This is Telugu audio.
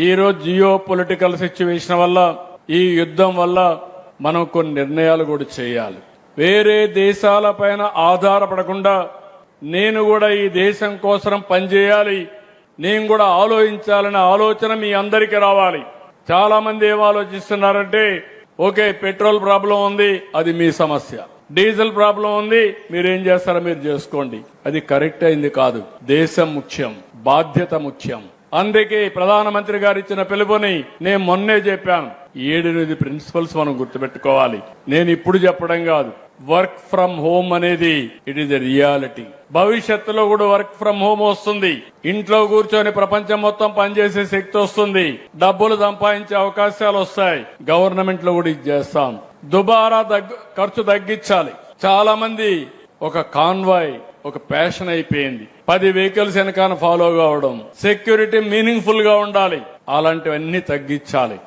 ఈ రోజు జియో పొలిటికల్ సిచ్యువేషన్ వల్ల ఈ యుద్ధం వల్ల మనం కొన్ని నిర్ణయాలు కూడా చేయాలి. వేరే దేశాల పైన ఆధారపడకుండా నేను కూడా ఈ దేశం కోసం పనిచేయాలి, నేను కూడా ఆలోచించాలనే ఆలోచన మీ అందరికీ రావాలి. చాలా మంది ఏం ఆలోచిస్తున్నారంటే ఓకే పెట్రోల్ ప్రాబ్లం ఉంది, అది మీ సమస్య, డీజిల్ ప్రాబ్లం ఉంది, మీరేం చేస్తారో మీరు చేసుకోండి. అది కరెక్ట్ అయింది కాదు. దేశం ముఖ్యం, బాధ్యత ముఖ్యం. అందుకే ప్రధానమంత్రి గారు ఇచ్చిన పిలుపుని నేను మొన్నే చెప్పాను. 7 ప్రిన్సిపల్స్ మనం గుర్తుపెట్టుకోవాలి. నేను ఇప్పుడు చెప్పడం కాదు. వర్క్ ఫ్రం హోమ్ అనేది ఇట్ ఈస్ ఎ రియాలిటీ. భవిష్యత్తులో కూడా వర్క్ ఫ్రం హోమ్ వస్తుంది. ఇంట్లో కూర్చొని ప్రపంచం మొత్తం పనిచేసే శక్తి వస్తుంది. డబ్బులు సంపాదించే అవకాశాలు వస్తాయి. గవర్నమెంట్ లో కూడా ఇది చేస్తాం. దుబారా ఖర్చు తగ్గించాలి. చాలా మంది ఒక కాన్వాయ్ ఒక ప్యాషన్ అయిపోయింది. 10 వెహికల్స్ వెనకాల ఫాలో కావడం, సెక్యూరిటీ మీనింగ్ఫుల్ గా ఉండాలి. అలాంటివన్నీ తగ్గించాలి.